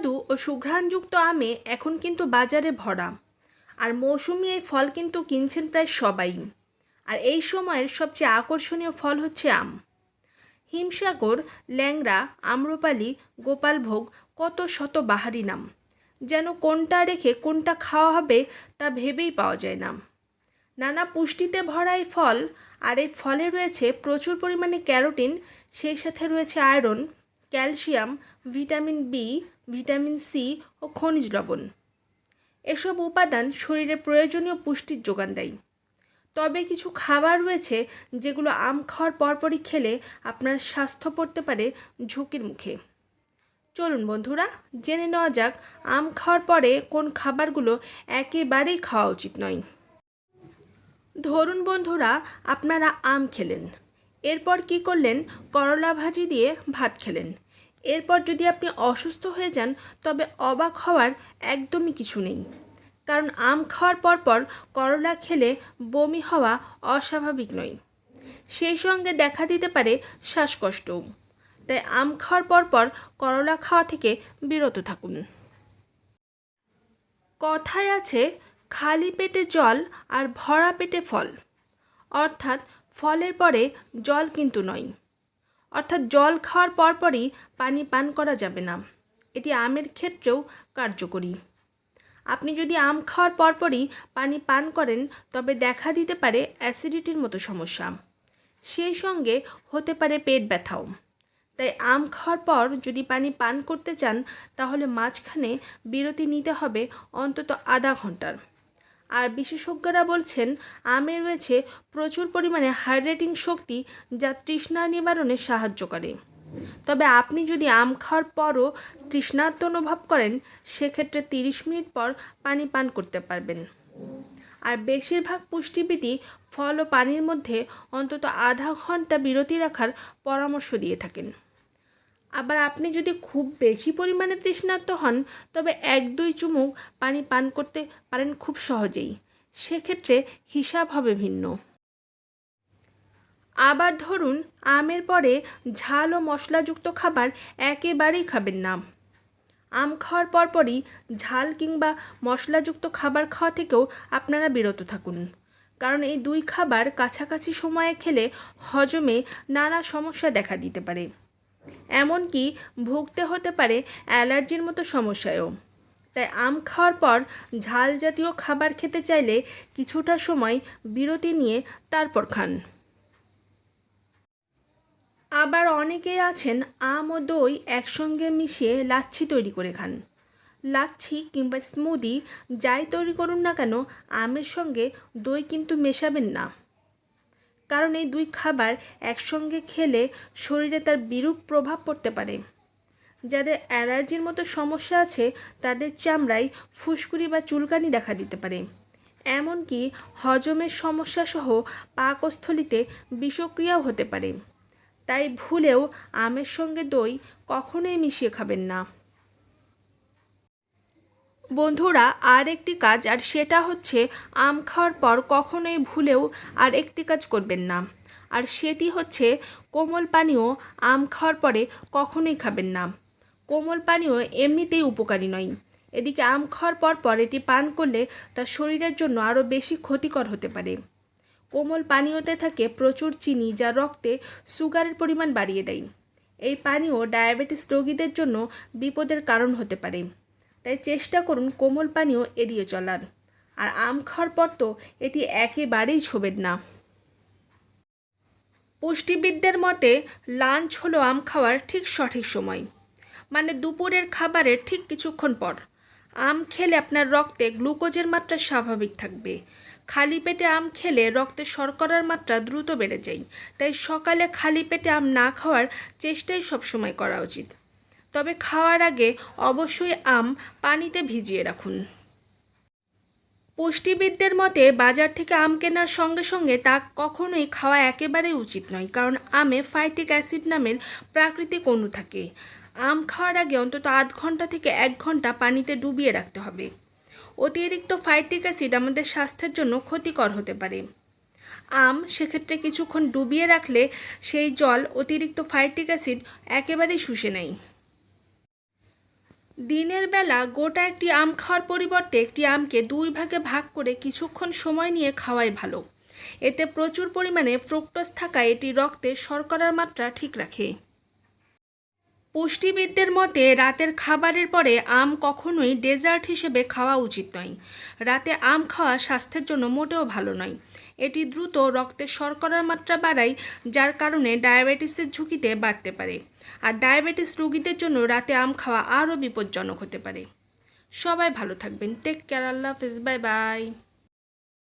সুস্বাদু ও সুঘ্রাণযুক্ত আমে এখন কিন্তু বাজারে ভরা। আর মৌসুমি এই ফল কিন্তু কিনছেন প্রায় সবাই। আর এই সময়ের সবচেয়ে আকর্ষণীয় ফল হচ্ছে আম। হিমসাগর, ল্যাংড়া, আম্রপালি, গোপালভোগ, কত শত বাহারি নাম, যেন কোনটা রেখে কোনটা খাওয়া হবে তা ভেবেই পাওয়া যায় না। নানা পুষ্টিতে ভরা এই ফল, আর এই ফলে রয়েছে প্রচুর পরিমাণে ক্যারোটিন, সেই সাথে রয়েছে iron, calcium, vitamin B, vitamin C ও খনিজ লবণ। এসব উপাদান শরীরে প্রয়োজনীয় পুষ্টির যোগান দেয়। তবে কিছু খাবার রয়েছে যেগুলো আম খাওয়ার পরপরই খেলে আপনার স্বাস্থ্য পড়তে পারে ঝুঁকির মুখে। চলুন বন্ধুরা, জেনে নেওয়া যাক আম খাওয়ার পরে কোন খাবারগুলো একেবারেই খাওয়া উচিত নয়। ধরুন বন্ধুরা, আপনারা আম খেলেন, এরপর কি করলেন? করলা ভাজি দিয়ে ভাত খেলেন। এরপর যদি আপনি অসুস্থ হয়ে যান, তবে অবাক হওয়ার একদমই কিছু নেই, কারণ আম খাওয়ার পরপর করলা খেলে বমি হওয়া অস্বাভাবিক নয়। সেই সঙ্গে দেখা দিতে পারে শ্বাসকষ্টও। তাই আম খাওয়ার পরপর করলা খাওয়া থেকে বিরত থাকুন। কথায় আছে, খালি পেটে জল আর ভরা পেটে ফল। অর্থাৎ ফলের পরে জল কিন্তু নয়। অর্থাৎ জল খাওয়ার পরপরই পানি পান করা যাবে না। এটি আমের ক্ষেত্রেও কার্যকরী। আপনি যদি আম খাওয়ার পরপরই পানি পান করেন, তবে দেখা দিতে পারে অ্যাসিডিটির মতো সমস্যা। সেই সঙ্গে হতে পারে পেট ব্যথাও। তাই আম খাওয়ার পর যদি পানি পান করতে চান, তাহলে মাঝখানে বিরতি নিতে হবে অন্তত আধা ঘন্টার। আর বিশেষজ্ঞরা বলছেন, আমে রয়েছে প্রচুর পরিমাণে হাইড্রেটিং শক্তি, যা তৃষ্ণা নিবারণে সাহায্য করে। তবে আপনি যদি আম খাওয়ার পরও তৃষ্ণার্ত অনুভব করেন, সেক্ষেত্রে 30 মিনিট পর পানি পান করতে পারবেন। আর বেশিরভাগ পুষ্টিবিদই ফল ও পানির মধ্যে অন্তত আধা ঘন্টা বিরতি রাখার পরামর্শ দিয়ে থাকেন। আবার আপনি যদি খুব বেশি পরিমাণে তৃষ্ণার্ত হন, তবে 1-2 চুমুক পানি পান করতে পারেন খুব সহজেই। সেক্ষেত্রে হিসাব হবে ভিন্ন। আবার ধরুন, আমের পরে ঝাল ও মশলাযুক্ত খাবার একেবারেই খাবেন না। আম খাওয়ার পরপরই ঝাল কিংবা মশলাযুক্ত খাবার খাওয়া থেকেও আপনারা বিরত থাকুন, কারণ এই দুই খাবার কাছাকাছি সময়ে খেলে হজমে নানা সমস্যা দেখা দিতে পারে। এমনকি ভুগতে হতে পারে অ্যালার্জির মতো সমস্যায়ও। তাই আম খাওয়ার পর ঝাল জাতীয় খাবার খেতে চাইলে কিছুটা সময় বিরতি নিয়ে তারপর খান। আবার অনেকেই আছেন আম ও দই একসঙ্গে মিশিয়ে লাচ্ছি তৈরি করে খান। লাচ্ছি কিংবা স্মুদি যাই তৈরি করুন না কেন, আমের সঙ্গে দই কিন্তু মেশাবেন না, কারণ এই দুই খাবার একসঙ্গে খেলে শরীরে তার বিরূপ প্রভাব পড়তে পারে। যাদের অ্যালার্জির মতো সমস্যা আছে, তাদের চামড়ায় ফুসকুড়ি বা চুলকানি দেখা দিতে পারে। এমনকি হজমের সমস্যা সহ পাকস্থলিতে বিষক্রিয়াও হতে পারে। তাই ভুলেও আমের সঙ্গে দই কখনোই মিশিয়ে খাবেন না। বন্ধুরা, আর একটি কাজ, আর সেটা হচ্ছে আম খাওয়ার পর কখনোই ভুলেও আর একটি কাজ করবেন না। আর সেটি হচ্ছে কোমল পানীয় আম খাওয়ার পরে কখনোই খাবেন না। কোমল পানীয় এমনিতেই উপকারী নয়। এদিকে আম খাওয়ার পর এটি পান করলে তা শরীরের জন্য আরও বেশি ক্ষতিকর হতে পারে। কোমল পানীয়তে থাকে প্রচুর চিনি, যা রক্তে সুগারের পরিমাণ বাড়িয়ে দেয়। এই পানীয় ডায়াবেটিস রোগীদের জন্য বিপদের কারণ হতে পারে। তাই চেষ্টা করুন কোমল পানীয় এড়িয়ে চলার। আর আম খাওয়ার পর তো এটি একেবারেই ছোবেন না। পুষ্টিবিদদের মতে লাঞ্চ হলো আম খাওয়ার ঠিক সঠিক সময়, মানে দুপুরের খাবারের ঠিক কিছুক্ষণ পর। আম খেলে আপনার রক্তে গ্লুকোজের মাত্রা স্বাভাবিক থাকবে। খালি পেটে আম খেলে রক্তে শর্করার মাত্রা দ্রুত বেড়ে যায়। তাই সকালে খালি পেটে আম না খাওয়ার চেষ্টাই সবসময় করা উচিত। তবে খাওয়ার আগে অবশ্যই আম পানিতে ভিজিয়ে রাখুন। পুষ্টিবিদদের মতে বাজার থেকে আম কেনার সঙ্গে সঙ্গে তা কখনোই খাওয়া একেবারেই উচিত নয়, কারণ আমে ফাইটিক অ্যাসিড নামের প্রাকৃতিক অণু থাকে। আম খাওয়ার আগে অন্তত আধ ঘন্টা থেকে 1 ঘন্টা পানিতে ডুবিয়ে রাখতে হবে। অতিরিক্ত ফাইটিক অ্যাসিড আমাদের স্বাস্থ্যের জন্য ক্ষতিকর হতে পারে। আম সেক্ষেত্রে কিছুক্ষণ ডুবিয়ে রাখলে সেই জল অতিরিক্ত ফাইটিক অ্যাসিড একেবারেই শুষে নেয়। দিনের বেলা গোটা একটি আম খাওয়ার পরিবর্তে একটি আমকে 2 ভাগে ভাগ করে কিছুক্ষণ সময় নিয়ে খাওয়াই ভালো। এতে প্রচুর পরিমাণে ফ্রুক্টোজ থাকায় এটি রক্তে শর্করার মাত্রা ঠিক রাখে। পুষ্টিবিদদের মতে রাতের খাবারের পরে আম কখনোই ডেজার্ট হিসেবে খাওয়া উচিত নয়। রাতে আম খাওয়া স্বাস্থ্যের জন্য মোটেও ভালো নয়। এটি দ্রুত রক্তে শর্করার মাত্রা বাড়ায়, যার কারণে ডায়াবেটিসের ঝুঁকিতে বাড়তে পারে। আর ডায়াবেটিস রোগীদের জন্য রাতে আম খাওয়া আরও বিপজ্জনক হতে পারে। সবাই ভালো থাকবেন। Take care. আল্লাহ হাফেজ। Bye by.